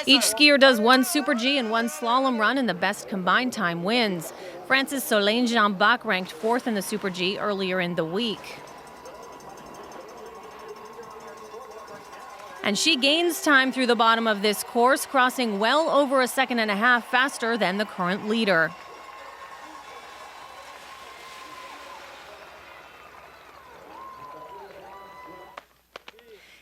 Each skier does one Super G and one slalom run, and the best combined time wins. France's Solène Jean-Bach ranked 4th in the Super G earlier in the week. And she gains time through the bottom of this course, crossing well over a second and a half faster than the current leader.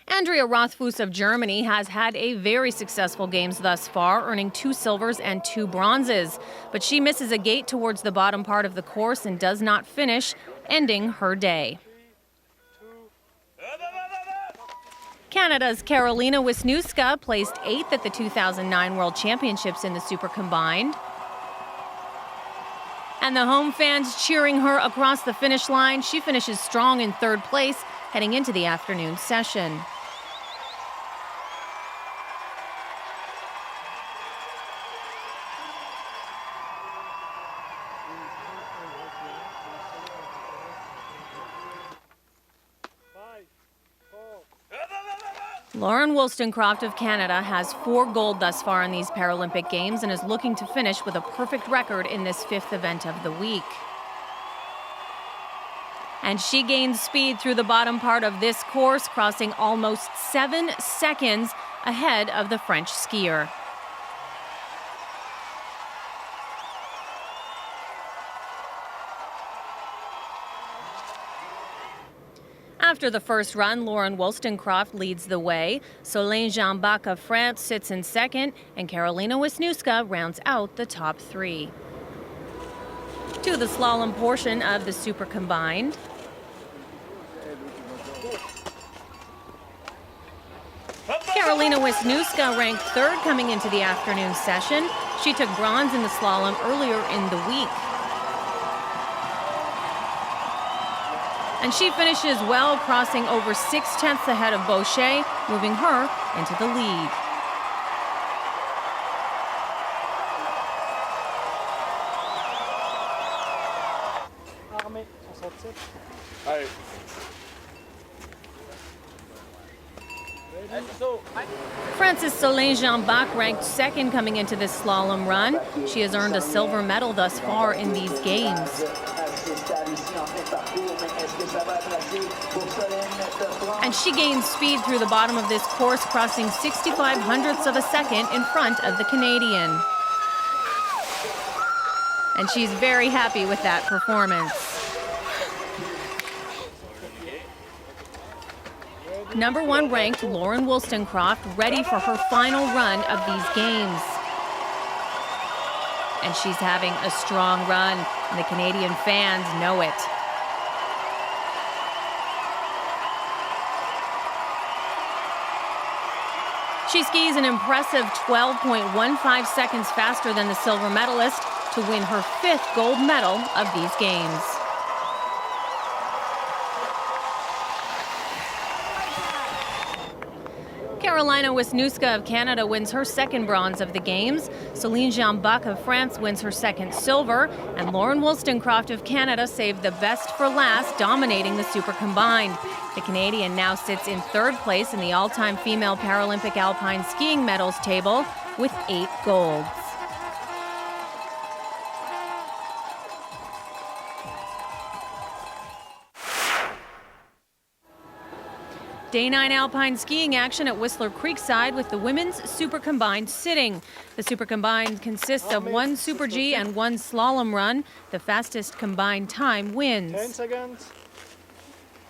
Andrea Rothfuss of Germany has had a very successful games thus far, earning 2 silvers and 2 bronzes. But she misses a gate towards the bottom part of the course and does not finish, ending her day. Canada's Karolina Wisniewska placed 8th at the 2009 World Championships in the Super Combined. And the home fans cheering her across the finish line. She finishes strong in 3rd place, heading into the afternoon session. Lauren Wollstonecroft of Canada has 4 gold thus far in these Paralympic Games and is looking to finish with a perfect record in this 5th event of the week. And she gains speed through the bottom part of this course, crossing almost 7 seconds ahead of the French skier. After the first run, Lauren Wollstonecroft leads the way. Solène Jean-Bach of France sits in 2nd, and Karolina Wisniewska rounds out the top 3. To the slalom portion of the Super Combined. Karolina Wisniewska ranked 3rd coming into the afternoon session. She took bronze in the slalom earlier in the week. And she finishes well, crossing over 6/10 ahead of Boucher, moving her into the lead. France's Solène Jean-Bach ranked 2nd coming into this slalom run. She has earned a silver medal thus far in these games. And she gains speed through the bottom of this course, crossing 65 hundredths of a second in front of the Canadian. And she's very happy with that performance. Number 1 ranked Lauren Wollstonecroft ready for her final run of these games. And she's having a strong run, and the Canadian fans know it. She skis an impressive 12.15 seconds faster than the silver medalist to win her 5th gold medal of these games. Karolina Wisniewska of Canada wins her 2nd bronze of the Games. Solène Jean-Bach of France wins her 2nd silver. And Lauren Wollstonecroft of Canada saved the best for last, dominating the Super Combined. The Canadian now sits in 3rd place in the all-time female Paralympic alpine skiing medals table with 8 golds. Day 9 alpine skiing action at Whistler Creekside with the women's Super Combined sitting. The Super Combined consists of 1 Super G and 1 slalom run. The fastest combined time wins. 10 seconds.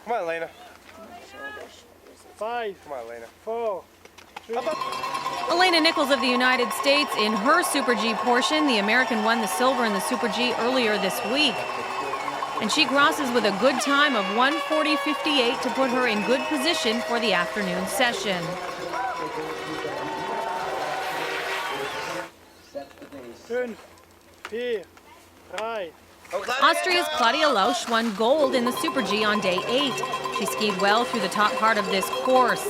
Come on, Elena. 5. Come on, Elena. 4. 3. Elena Nichols of the United States in her Super G portion. The American won the silver in the Super G earlier this week. And she crosses with a good time of 1:40.58 to put her in good position for the afternoon session. Austria's Claudia Lausch won gold in the Super G on day 8. She skied well through the top part of this course.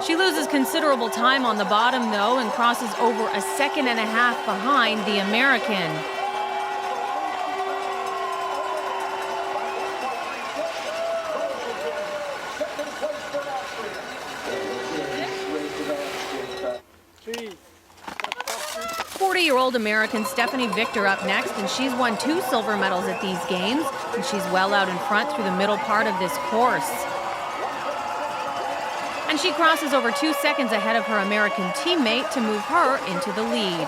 She loses considerable time on the bottom, though, and crosses over a second and a half behind the American. 20-year-old American Stephanie Victor up next, and she's won 2 silver medals at these games, and she's well out in front through the middle part of this course. And she crosses over 2 seconds ahead of her American teammate to move her into the lead.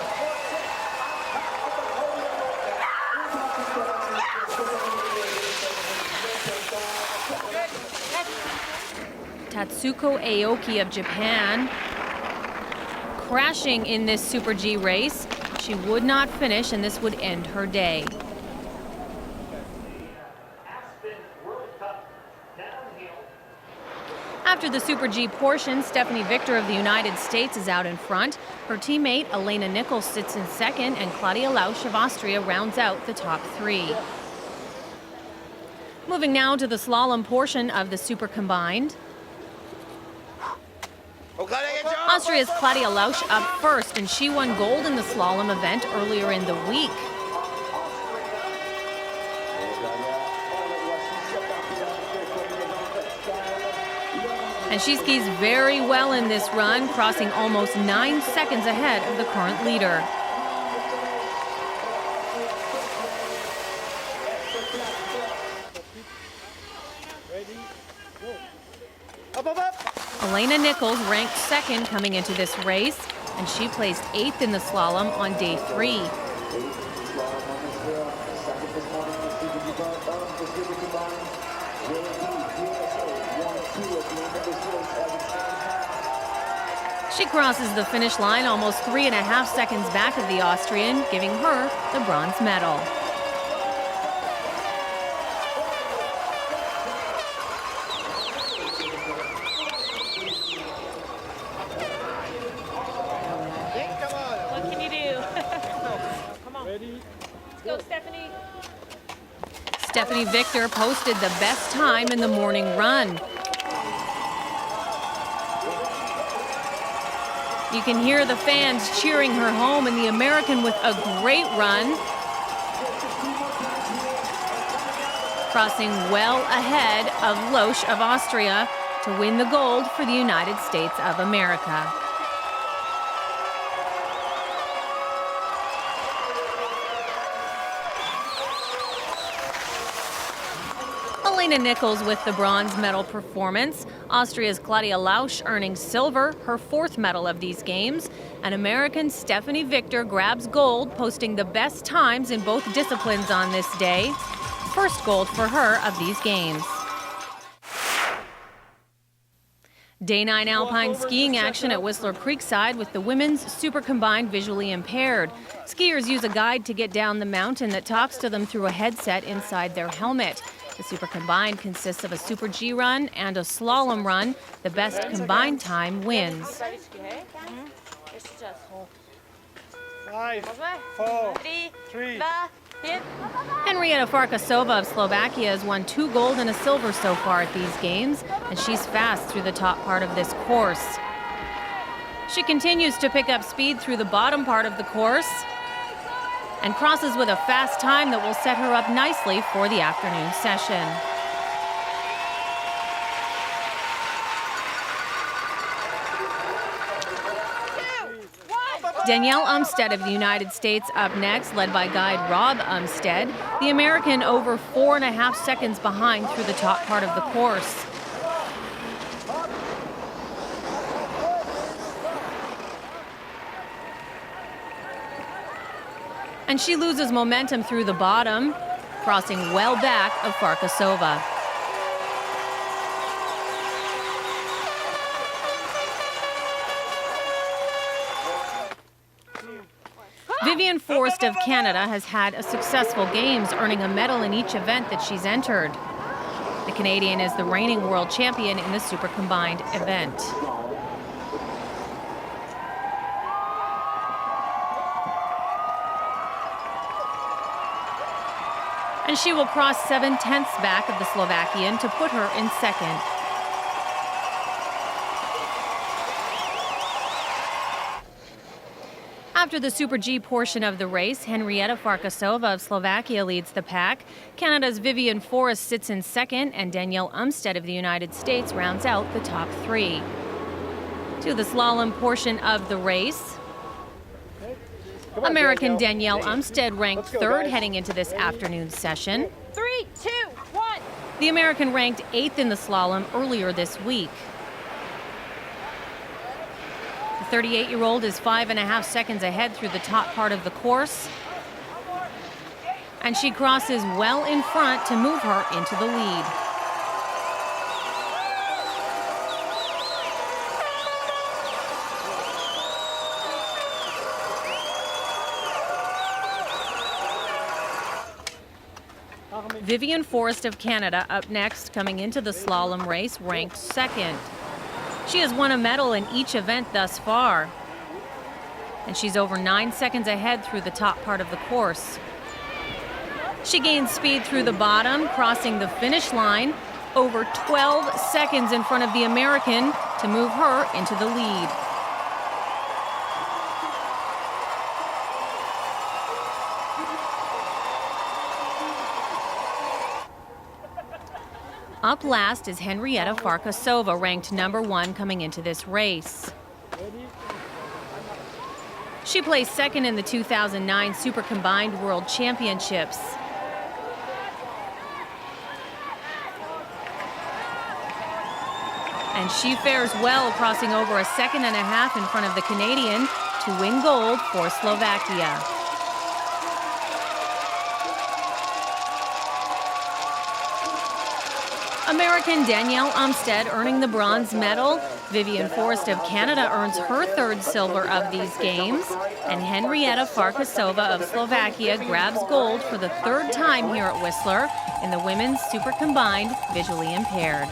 Tatsuko Aoki of Japan crashing in this Super G race. She would not finish, and this would end her day. After the Super G portion, Stephanie Victor of the United States is out in front. Her teammate Elena Nichols sits in second, and Claudia Lausch of Austria rounds out the top 3. Moving now to the slalom portion of the Super Combined. Austria's Claudia Lausch up first, and she won gold in the slalom event earlier in the week. And she skis very well in this run, crossing almost 9 seconds ahead of the current leader. Ready, go. Up, up, up. Elena Nichols ranked second coming into this race, and she placed 8th in the slalom on day 3. She crosses the finish line almost 3.5 seconds back of the Austrian, giving her the bronze medal. What can you do? Come on. Ready, Let's go, Stephanie. Stephanie Victor posted the best time in the morning run. You can hear the fans cheering her home, and the American with a great run, crossing well ahead of Lausch of Austria to win the gold for the United States of America. Elena Nichols with the bronze medal performance. Austria's Claudia Lausch earning silver, her 4th medal of these games. And American Stephanie Victor grabs gold, posting the best times in both disciplines on this day. First gold for her of these games. Day 9 alpine skiing action at Whistler Creekside with the women's Super Combined visually impaired. Skiers use a guide to get down the mountain that talks to them through a headset inside their helmet. The Super Combined consists of a Super G run and a slalom run. The best combined time wins. 5, 4, 3. Henrietta Farkasova of Slovakia has won 2 gold and a silver so far at these games, and she's fast through the top part of this course. She continues to pick up speed through the bottom part of the course and crosses with a fast time that will set her up nicely for the afternoon session. Danielle Umstead of the United States up next, led by guide Rob Umstead. The American over 4.5 seconds behind through the top part of the course. And she loses momentum through the bottom, crossing well back of Farkasova. Vivian Forrest of Canada has had a successful games, earning a medal in each event that she's entered. The Canadian is the reigning world champion in the Super Combined event. And she will cross 7/10 back of the Slovakian to put her in second. After the Super G portion of the race, Henrietta Farkasova of Slovakia leads the pack. Canada's Vivian Forrest sits in second, and Danielle Umstead of the United States rounds out the top 3. To the slalom portion of the race. on, American Danielle. Danielle Umstead ranked Let's go, third guys. heading into this afternoon session. 3, 2, 1. The American ranked 8th in the slalom earlier this week. The 38-year-old is 5.5 seconds ahead through the top part of the course. And she crosses well in front to move her into the lead. Vivian Forrest of Canada up next, coming into the slalom race, ranked second. She has won a medal in each event thus far. And she's over 9 seconds ahead through the top part of the course. She gains speed through the bottom, crossing the finish line, over 12 seconds in front of the American to move her into the lead. Up last is Henrietta Farkasova, ranked number 1 coming into this race. She placed second in the 2009 Super Combined World Championships. And she fares well, crossing over 1.5 seconds in front of the Canadian to win gold for Slovakia. American Danielle Umstead earning the bronze medal. Vivian Forrest of Canada earns her 3rd silver of these games. And Henrietta Farkasova of Slovakia grabs gold for the 3rd time here at Whistler in the women's super combined visually impaired.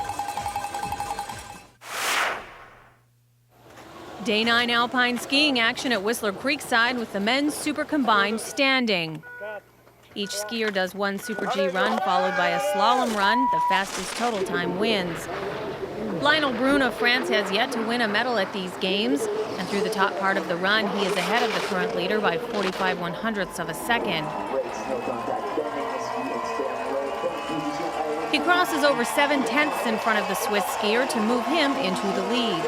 Day 9 alpine skiing action at Whistler Creekside with the men's super combined standing. Each skier does one Super G run followed by a slalom run. The fastest total time wins. Lionel Brun of France has yet to win a medal at these games, and through the top part of the run, he is ahead of the current leader by 45/100ths of a second. He crosses over 7/10 in front of the Swiss skier to move him into the lead.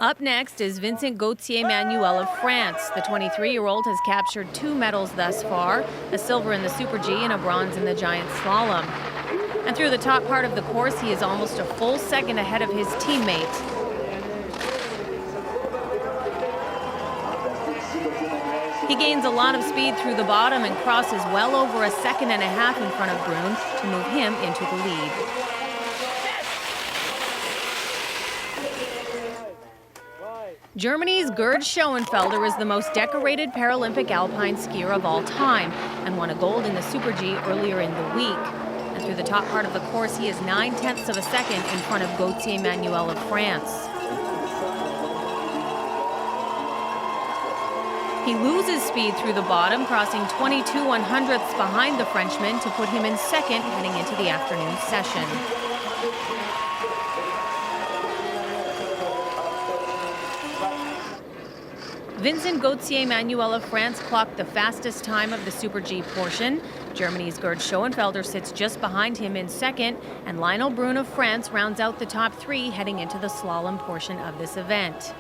Up next is Vincent Gauthier-Manuel of France. The 23-year-old has captured 2 medals thus far, a silver in the Super G and a bronze in the giant slalom. And through the top part of the course, he is almost a full second ahead of his teammate. He gains a lot of speed through the bottom and crosses well over 1.5 seconds in front of Brun to move him into the lead. Germany's Gerd Schoenfelder is the most decorated Paralympic alpine skier of all time and won a gold in the Super G earlier in the week. And through the top part of the course, he is 9/10 of a second in front of Gauthier-Manuel of France. He loses speed through the bottom, crossing 22/100ths behind the Frenchman to put him in second heading into the afternoon session. Vincent Gauthier-Manuel of France clocked the fastest time of the Super G portion. Germany's Gerd Schoenfelder sits just behind him in second, and Lionel Brun of France rounds out the top 3 heading into the slalom portion of this event.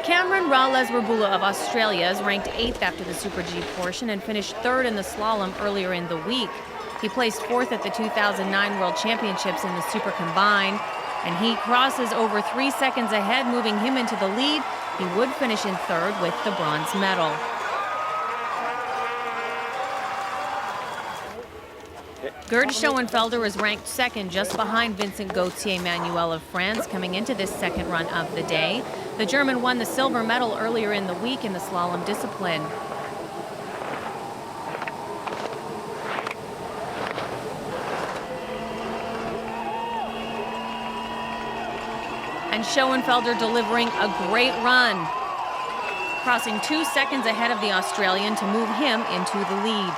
Cameron Ra-Lesrabula of Australia is ranked 8th after the Super G portion and finished 3rd in the slalom earlier in the week. He placed 4th at the 2009 World Championships in the Super Combined, and he crosses over 3 seconds ahead, moving him into the lead. He would finish in 3rd with the bronze medal. Gerd Schoenfelder is ranked 2nd, just behind Vincent Gauthier-Manuel of France, coming into this 2nd run of the day. The German won the silver medal earlier in the week in the slalom discipline. And Schoenfelder delivering a great run, crossing 2 seconds ahead of the Australian to move him into the lead.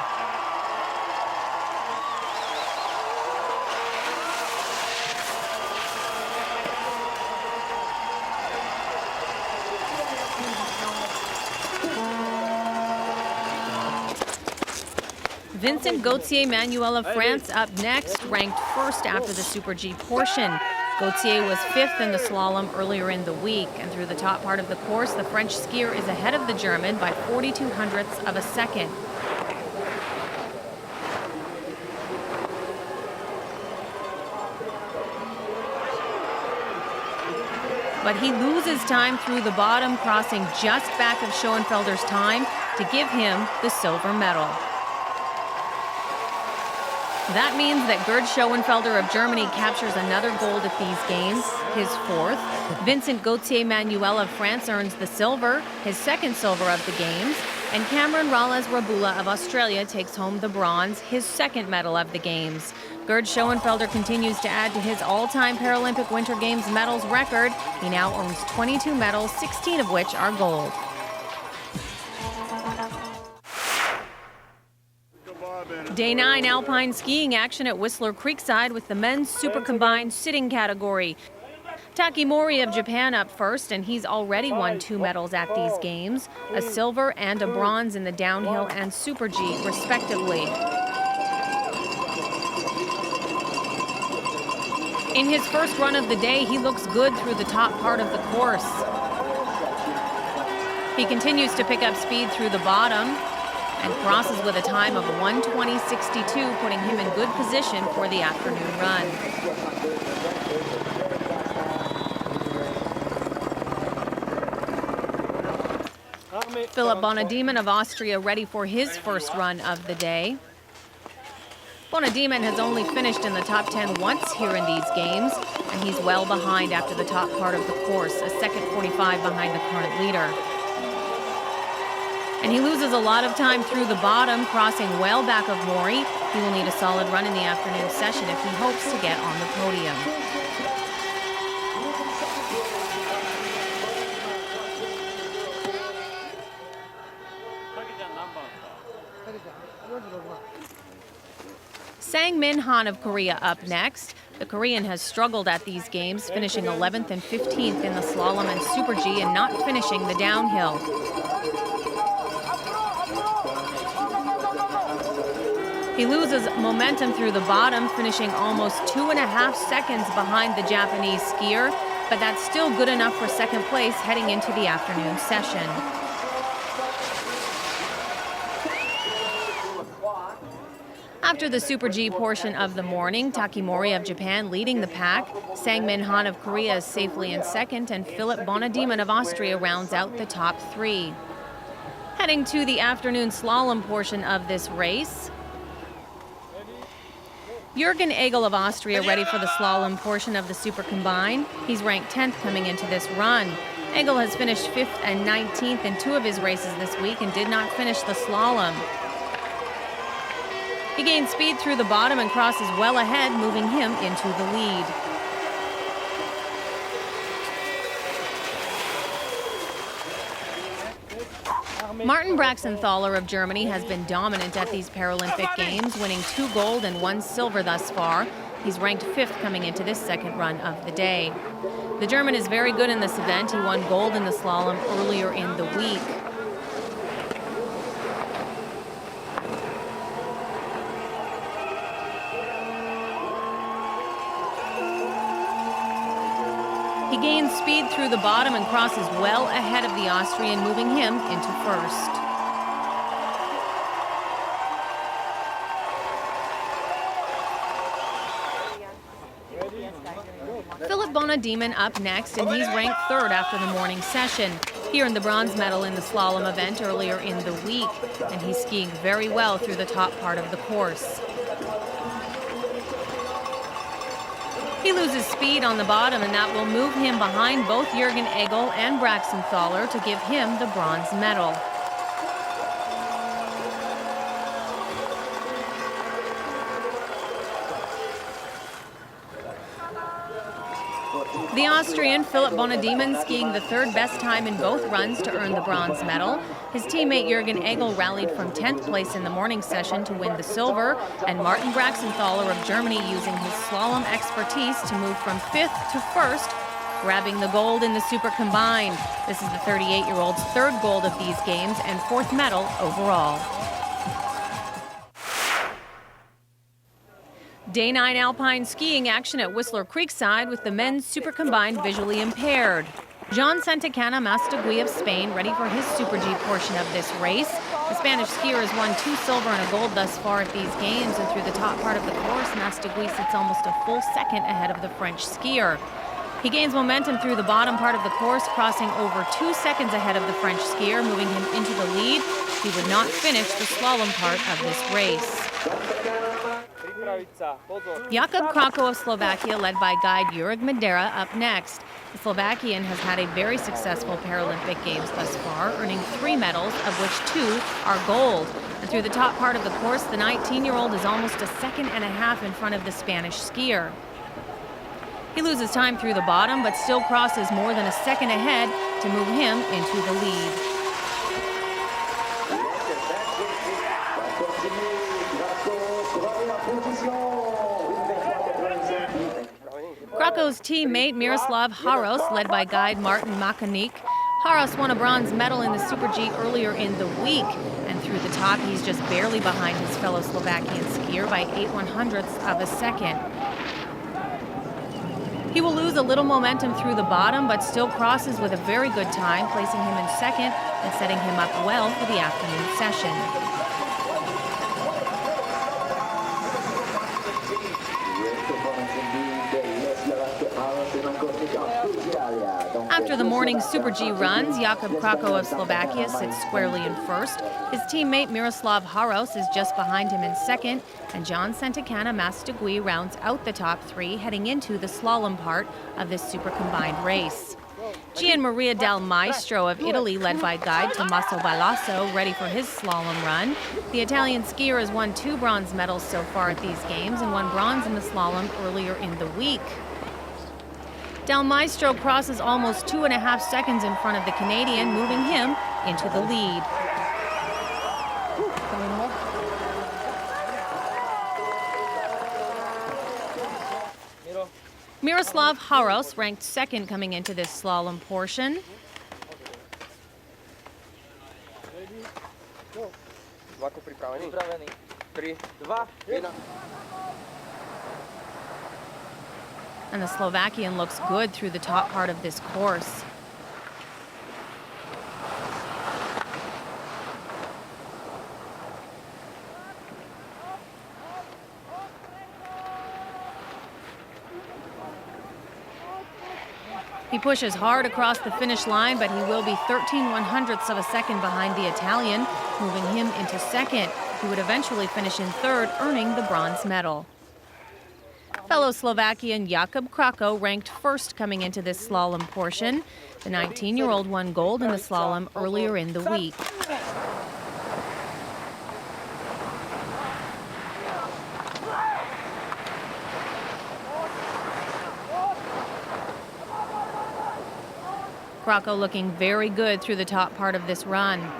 Vincent Gauthier-Manuel of France up next, ranked first after the Super G portion. Gauthier was fifth in the slalom earlier in the week, and through the top part of the course, the French skier is ahead of the German by 42 hundredths of a second. But he loses time through the bottom, crossing just back of Schoenfelder's time to give him the silver medal. That means that Gerd Schoenfelder of Germany captures another gold at these games, his fourth. Vincent Gauthier-Manuel of France earns the silver, his second silver of the games. And Cameron Ralles-Rabula of Australia takes home the bronze, his second medal of the games. Gerd Schoenfelder continues to add to his all-time Paralympic Winter Games medals record. He now owns 22 medals, 16 of which are gold. Day 9 alpine skiing action at Whistler Creekside with the men's super combined sitting category. Taki Mori of Japan up first, and he's already won 2 medals at these games, a silver and a bronze in the downhill and super G, respectively. In his first run of the day, he looks good through the top part of the course. He continues to pick up speed through the bottom and crosses with a time of 1:20.62, putting him in good position for the afternoon run. Philipp Bonadiemen of Austria ready for his first run of the day. Bonadiemen has only finished in the top 10 once here in these games, and he's well behind after the top part of the course, a second 45 behind the current leader. And he loses a lot of time through the bottom, crossing well back of Mori. He will need a solid run in the afternoon session if he hopes to get on the podium. Sang-Min Han of Korea up next. The Korean has struggled at these games, finishing 11th and 15th in the slalom and super G and not finishing the downhill. He loses momentum through the bottom, finishing almost 2.5 seconds behind the Japanese skier, but that's still good enough for second place heading into the afternoon session. After the Super G portion of the morning, Taki Mori of Japan leading the pack, Sang-Min Han of Korea is safely in second, and Philipp Bonadiemen of Austria rounds out the top 3. Heading to the afternoon slalom portion of this race, Jürgen Egel of Austria ready for the slalom portion of the Super Combined. He's ranked 10th coming into this run. Egel has finished 5th and 19th in 2 of his races this week and did not finish the slalom. He gains speed through the bottom and crosses well ahead, moving him into the lead. Martin Braxenthaler of Germany has been dominant at these Paralympic Games, winning 2 gold and 1 silver thus far. He's ranked 5th coming into this second run of the day. The German is very good in this event. He won gold in the slalom earlier in the week. He gains speed through the bottom and crosses well ahead of the Austrian, moving him into first. Philipp Bonadiemen up next, and he's ranked 3rd after the morning session. He earned the bronze medal in the slalom event earlier in the week, and he's skiing very well through the top part of the course. He loses speed on the bottom, and that will move him behind both Jürgen Egel and Braxenthaler to give him the bronze medal. The Austrian Philipp Bonadiemen skiing the 3rd best time in both runs to earn the bronze medal. His teammate Jürgen Egel rallied from 10th place in the morning session to win the silver, and Martin Braxenthaler of Germany using his slalom expertise to move from 5th to 1st, grabbing the gold in the Super Combined. This is the 38-year-old's 3rd gold of these games and 4th medal overall. Day 9 alpine skiing action at Whistler Creekside with the men's super combined visually impaired. John Santacana Mastegui of Spain ready for his Super G portion of this race. The Spanish skier has won 2 silver and a gold thus far at these games, and through the top part of the course, Mastegui sits almost a full second ahead of the French skier. He gains momentum through the bottom part of the course, crossing over 2 seconds ahead of the French skier, moving him into the lead. He would not finish the slalom part of this race. Jakub Krako of Slovakia, led by guide Jurek Madera, up next. The Slovakian has had a very successful Paralympic Games thus far, earning 3 medals, of which 2 are gold. And through the top part of the course, the 19-year-old is almost a second and a half in front of the Spanish skier. He loses time through the bottom, but still crosses more than a second ahead to move him into the lead. Krako's teammate Miroslav Haros, led by guide Martin Makanik. Haros won a bronze medal in the Super G earlier in the week, and through the top he's just barely behind his fellow Slovakian skier by 8/100ths of a second. He will lose a little momentum through the bottom, but still crosses with a very good time, placing him in second and setting him up well for the afternoon session. After the morning Super G runs, Jakub Krako of Slovakia sits squarely in first. His teammate Miroslav Haros is just behind him in second, and John Santacana Mastegui rounds out the top 3, heading into the slalom part of this super combined race. Gian Maria Del Maestro of Italy, led by guide Tommaso Balasso, ready for his slalom run. The Italian skier has won 2 bronze medals so far at these games and won bronze in the slalom earlier in the week. Del Maestro crosses almost 2.5 seconds in front of the Canadian, moving him into the lead. Miroslav Haros ranked second coming into this slalom portion. And the Slovakian looks good through the top part of this course. He pushes hard across the finish line, but he will be 13/100ths of a second behind the Italian, moving him into second. He would eventually finish in third, earning the bronze medal. Fellow Slovakian Jakub Krako ranked first coming into this slalom portion. The 19-year-old won gold in the slalom earlier in the week. Krako looking very good through the top part of this run.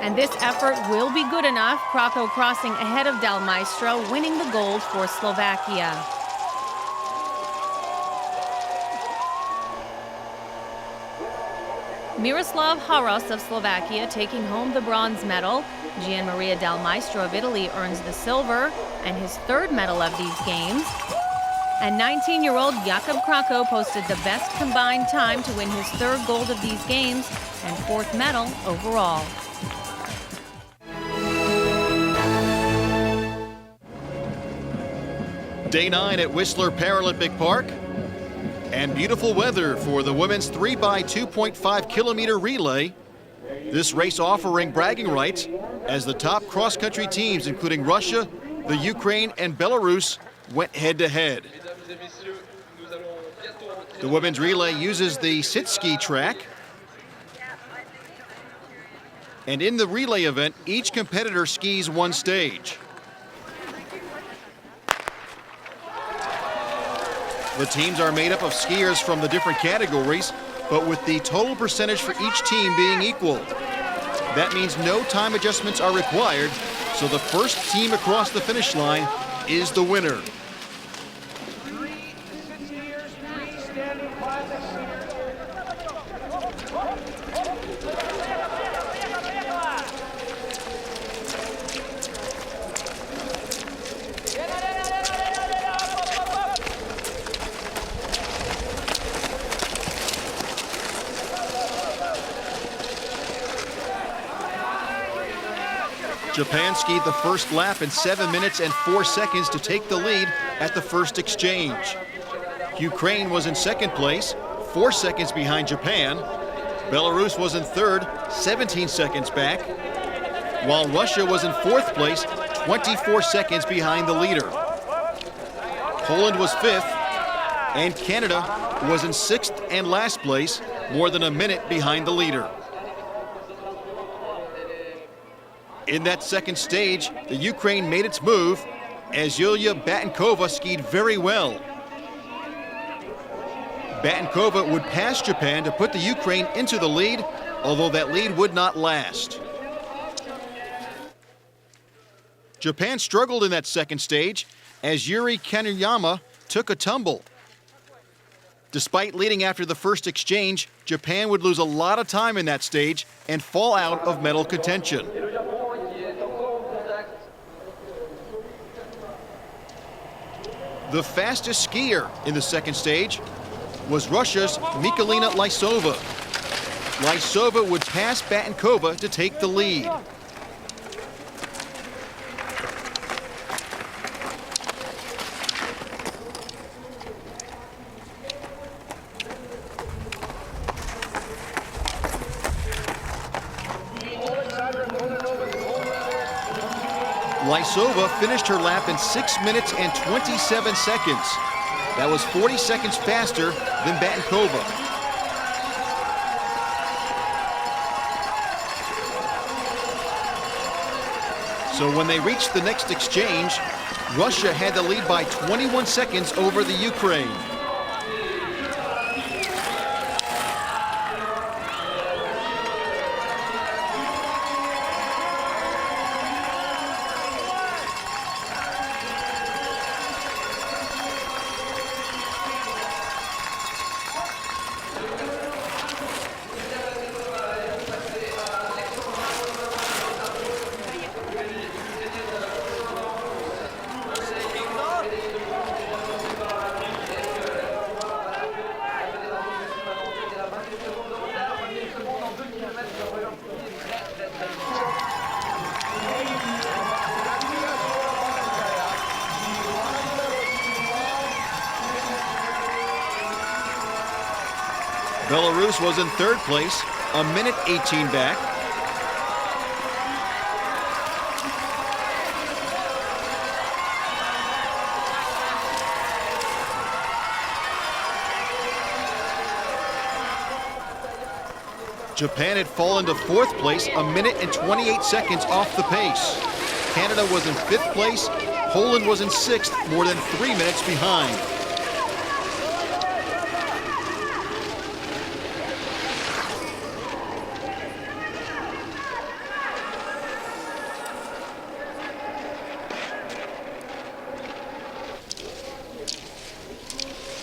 And this effort will be good enough. Krako crossing ahead of Del Maestro, winning the gold for Slovakia. Miroslav Haros of Slovakia taking home the bronze medal. Gian Maria Del Maestro of Italy earns the silver and his 3rd medal of these games. And 19-year-old Jakub Krako posted the best combined time to win his 3rd gold of these games and 4th medal overall. Day 9 at Whistler Paralympic Park, and beautiful weather for the women's 3x2.5-kilometer relay. This race offering bragging rights as the top cross-country teams, including Russia, the Ukraine, and Belarus, went head-to-head. The women's relay uses the sit-ski track. And in the relay event, each competitor skis one stage. The teams are made up of skiers from the different categories, but with the total percentage for each team being equal. That means no time adjustments are required, so the first team across the finish line is the winner. Japan skied the first lap in 7 minutes and 4 seconds to take the lead at the first exchange. Ukraine was in second place, 4 seconds behind Japan. Belarus was in third, 17 seconds back, while Russia was in fourth place, 24 seconds behind the leader. Poland was fifth, and Canada was in sixth and last place, more than a minute behind the leader. In that second stage, the Ukraine made its move as Yulia Batenkova skied very well. Batenkova would pass Japan to put the Ukraine into the lead, although that lead would not last. Japan struggled in that second stage as Yuri Kaneyama took a tumble. Despite leading after the first exchange, Japan would lose a lot of time in that stage and fall out of medal contention. The fastest skier in the second stage was Russia's Mykolina Lysova. Lysova would pass Batenkova to take the lead. Lysova finished her lap in 6 minutes and 27 seconds. That was 40 seconds faster than Batenkova. So when they reached the next exchange, Russia had the lead by 21 seconds over the Ukraine. Belarus was in third place, a minute 18 back. Japan had fallen to fourth place, a minute and 28 seconds off the pace. Canada was in fifth place. Poland was in sixth, more than 3 minutes behind.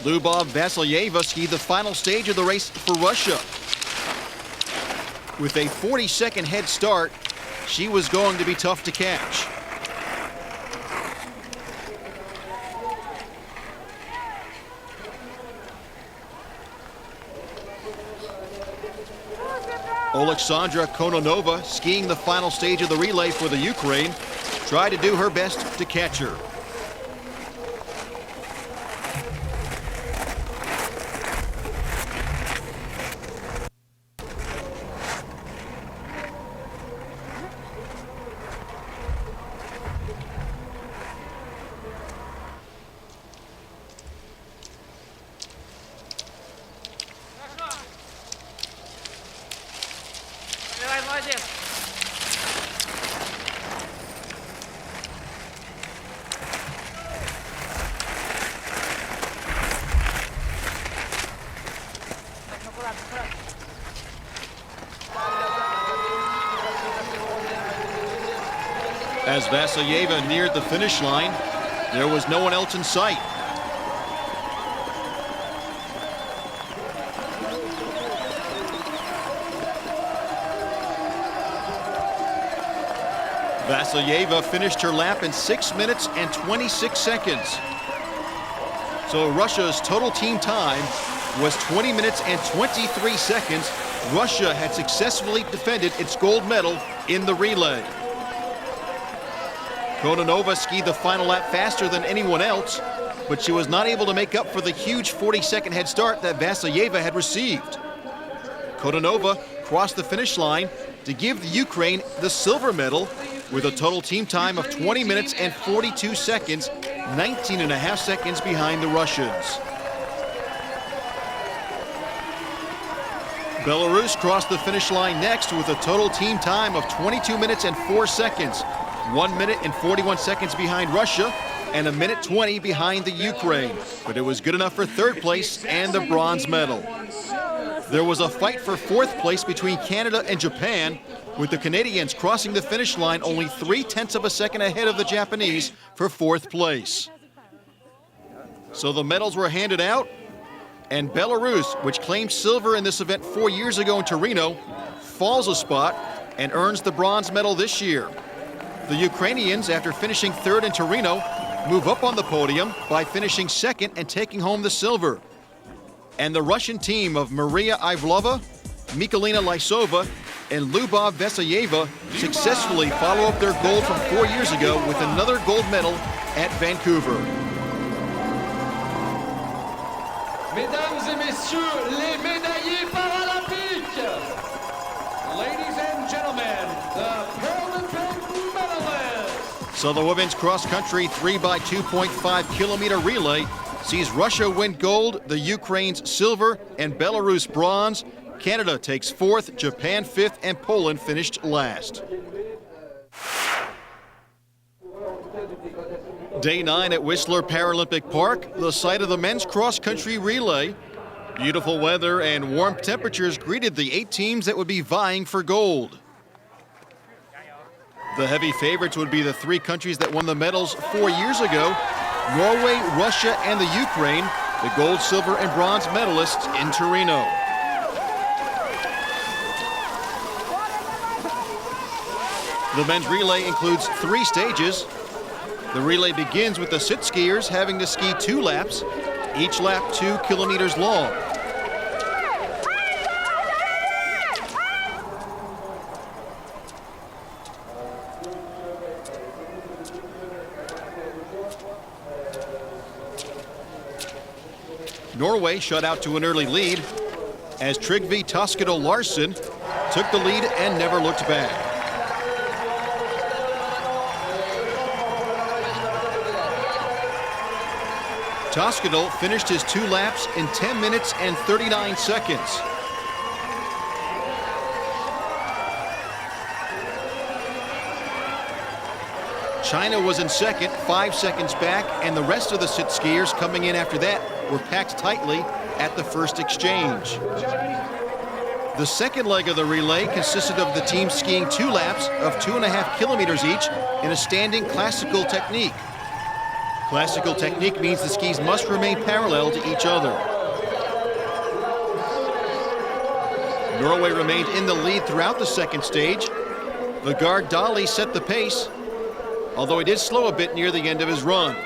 Lyubov Vasilyeva skied the final stage of the race for Russia. With a 40-second head start, she was going to be tough to catch. Alexandra Kononova, skiing the final stage of the relay for the Ukraine, tried to do her best to catch her. As Vasilyeva neared the finish line, there was no one else in sight. Vasilyeva finished her lap in 6 minutes and 26 seconds. So Russia's total team time was 20 minutes and 23 seconds. Russia had successfully defended its gold medal in the relay. Kononova skied the final lap faster than anyone else, but she was not able to make up for the huge 40-second head start that Vasileva had received. Kononova crossed the finish line to give the Ukraine the silver medal with a total team time of 20 minutes and 42 seconds, 19.5 seconds behind the Russians. Belarus crossed the finish line next with a total team time of 22 minutes and 4 seconds, 1 minute and 41 seconds behind Russia, and 1:20 behind the Ukraine. But it was good enough for third place and the bronze medal. There was a fight for fourth place between Canada and Japan, with the Canadians crossing the finish line only 0.3 of a second ahead of the Japanese for fourth place. So the medals were handed out, and Belarus, which claimed silver in this event 4 years ago in Torino, falls a spot and earns the bronze medal this year. The Ukrainians, after finishing third in Torino, move up on the podium by finishing second and taking home the silver. And the Russian team of Maria Ivlova, Mikalina Lysova, and Lyubov Vesayeva successfully follow up their gold from 4 years ago with another gold medal at Vancouver. Mesdames et messieurs, les médaillés paralympiques. Ladies and gentlemen, the Paralympic medalists. So the women's cross-country 3x2.5 kilometer relay sees Russia win gold, the Ukraine's silver, and Belarus bronze. Canada takes fourth, Japan fifth, and Poland finished last. Day 9 at Whistler Paralympic Park, the site of the men's cross-country relay. Beautiful weather and warm temperatures greeted the 8 teams that would be vying for gold. The heavy favorites would be the 3 countries that won the medals 4 years ago: Norway, Russia, and the Ukraine, the gold, silver, and bronze medalists in Torino. The men's relay includes 3 stages. The relay begins with the sit skiers having to ski 2 laps, each lap 2 kilometers long. Norway shot out to an early lead as Trygve Toskado Larsen took the lead and never looked back. Toskado finished his 2 laps in 10 minutes and 39 seconds. China was in second, 5 seconds back, and the rest of the sit skiers coming in after that were packed tightly at the first exchange. The second leg of the relay consisted of the team skiing 2 laps of 2.5 kilometers each in a standing classical technique. Classical technique means the skis must remain parallel to each other. Norway remained in the lead throughout the second stage. Vegard Dali set the pace, although he did slow a bit near the end of his run.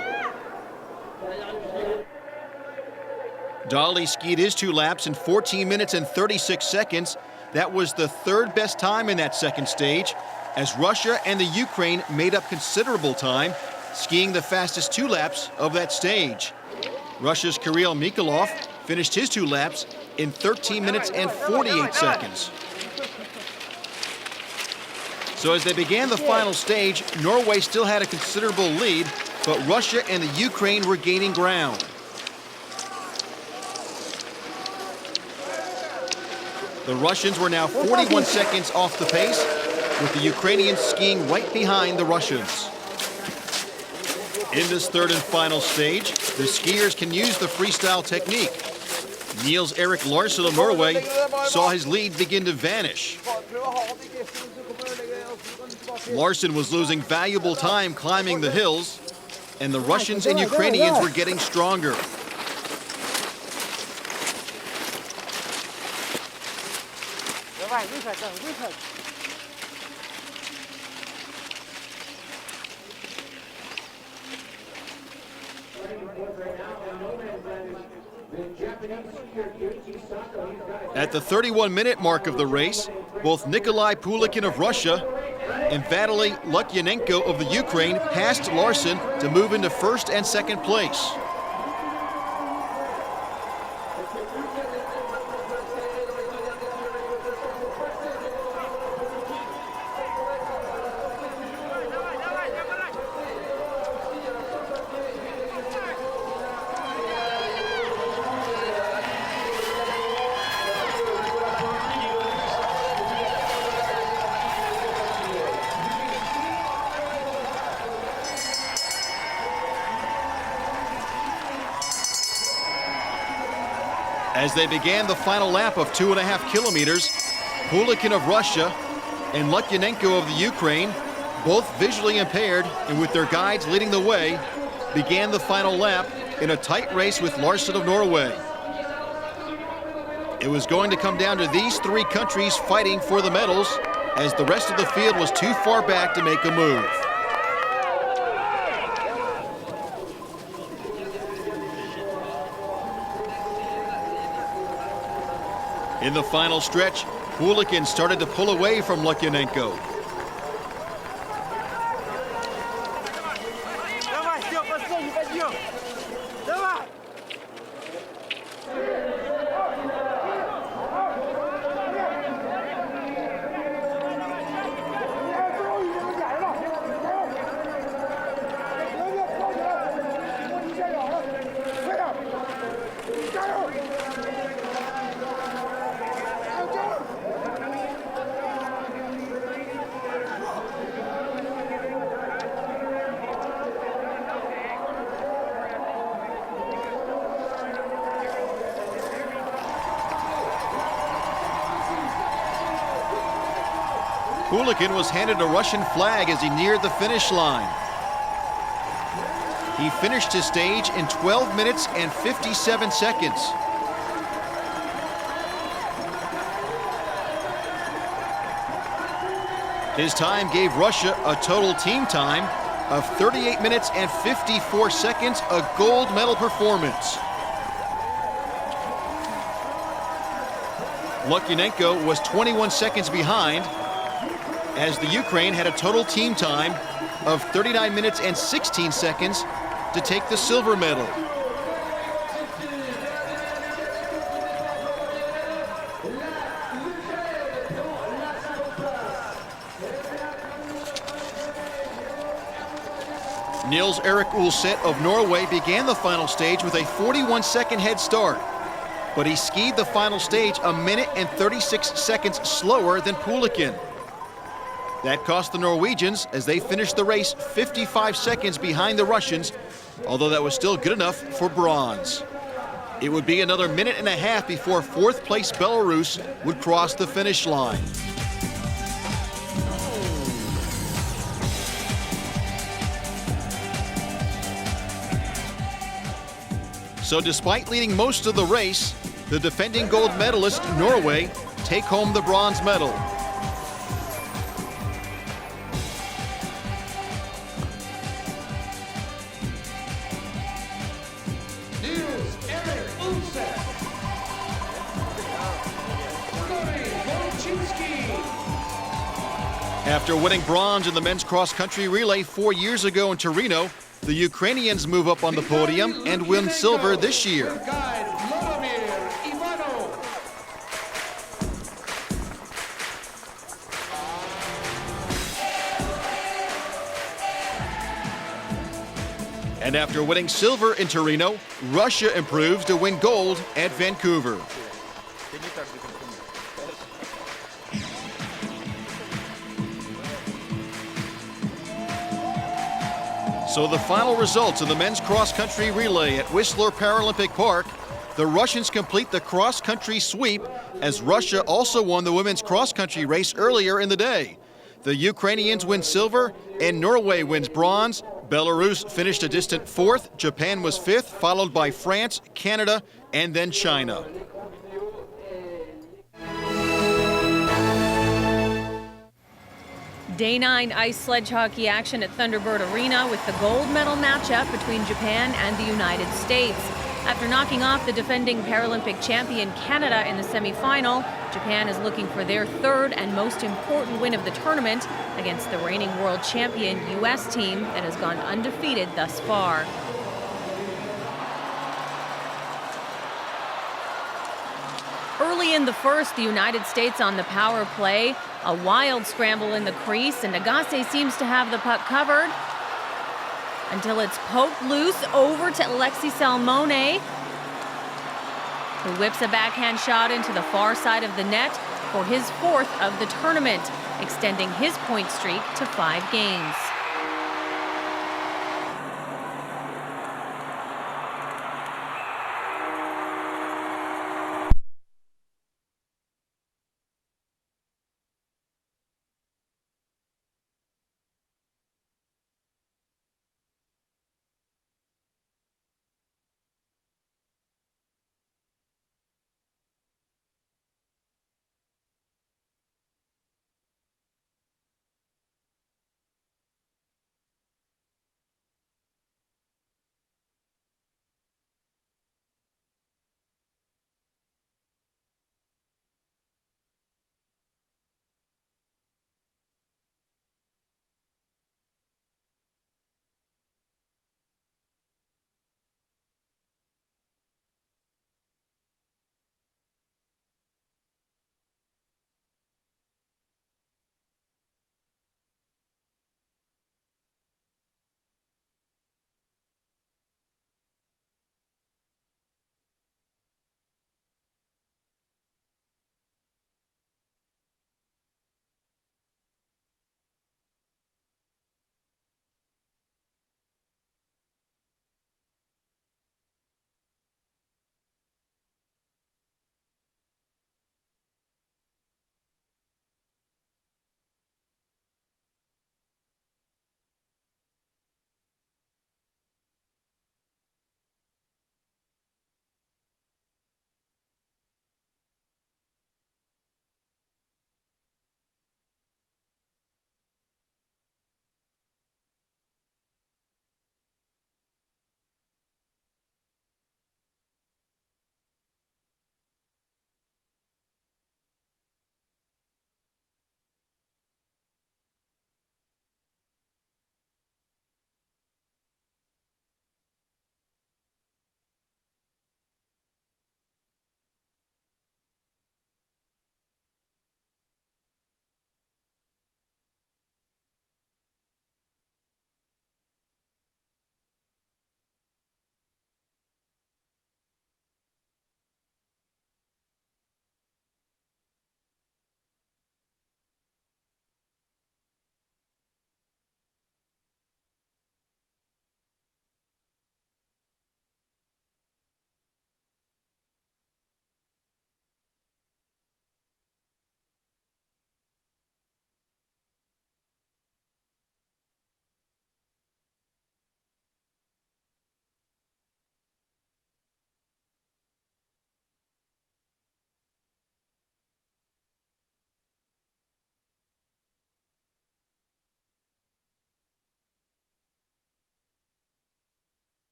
Dali skied his 2 laps in 14 minutes and 36 seconds. That was the 3rd best time in that second stage, as Russia and the Ukraine made up considerable time, skiing the fastest 2 laps of that stage. Russia's Kirill Mikhailov finished his 2 laps in 13 minutes and 48 seconds. So as they began the final stage, Norway still had a considerable lead, but Russia and the Ukraine were gaining ground. The Russians were now 41 seconds off the pace, with the Ukrainians skiing right behind the Russians. In this 3rd and final stage, the skiers can use the freestyle technique. Niels Erik Larsen of Norway saw his lead begin to vanish. Larsen was losing valuable time climbing the hills, and the Russians and Ukrainians were getting stronger. At the 31-minute mark of the race, both Nikolai Pulikin of Russia and Vitaly Lukyanenko of the Ukraine passed Larson to move into first and second place. As they began the final lap of 2.5 kilometers, Pulikin of Russia and Lukyanenko of the Ukraine, both visually impaired and with their guides leading the way, began the final lap in a tight race with Larson of Norway. It was going to come down to these three countries fighting for the medals, as the rest of the field was too far back to make a move. In the final stretch, Pulikin started to pull away from Lukyanenko. Pulikin was handed a Russian flag as he neared the finish line. He finished his stage in 12 minutes and 57 seconds. His time gave Russia a total team time of 38 minutes and 54 seconds, a gold medal performance. Lukyanenko was 21 seconds behind, as the Ukraine had a total team time of 39 minutes and 16 seconds to take the silver medal. Nils Erik Ulset of Norway began the final stage with a 41-second head start, but he skied the final stage a minute and 36 seconds slower than Pulikin. That cost the Norwegians as they finished the race 55 seconds behind the Russians, although that was still good enough for bronze. It would be another minute and a half before fourth place Belarus would cross the finish line. So despite leading most of the race, the defending gold medalist Norway take home the bronze medal. After winning bronze in the men's cross-country relay 4 years ago in Torino, the Ukrainians move up on the podium and win silver this year. And after winning silver in Torino, Russia improves to win gold at Vancouver. So the final results of the men's cross-country relay at Whistler Paralympic Park: the Russians complete the cross-country sweep, as Russia also won the women's cross-country race earlier in the day. The Ukrainians win silver and Norway wins bronze. Belarus finished a distant fourth. Japan was fifth, followed by France, Canada, and then China. Day 9 ice sledge hockey action at Thunderbird Arena with the gold medal matchup between Japan and the United States. After knocking off the defending Paralympic champion Canada in the semifinal, Japan is looking for their third and most important win of the tournament against the reigning world champion U.S. team that has gone undefeated thus far. Early in the first, the United States on the power play. A wild scramble in the crease, and Agassi seems to have the puck covered until it's poked loose over to Alexis Salmone, who whips a backhand shot into the far side of the net for his fourth of the tournament, extending his point streak to 5 games.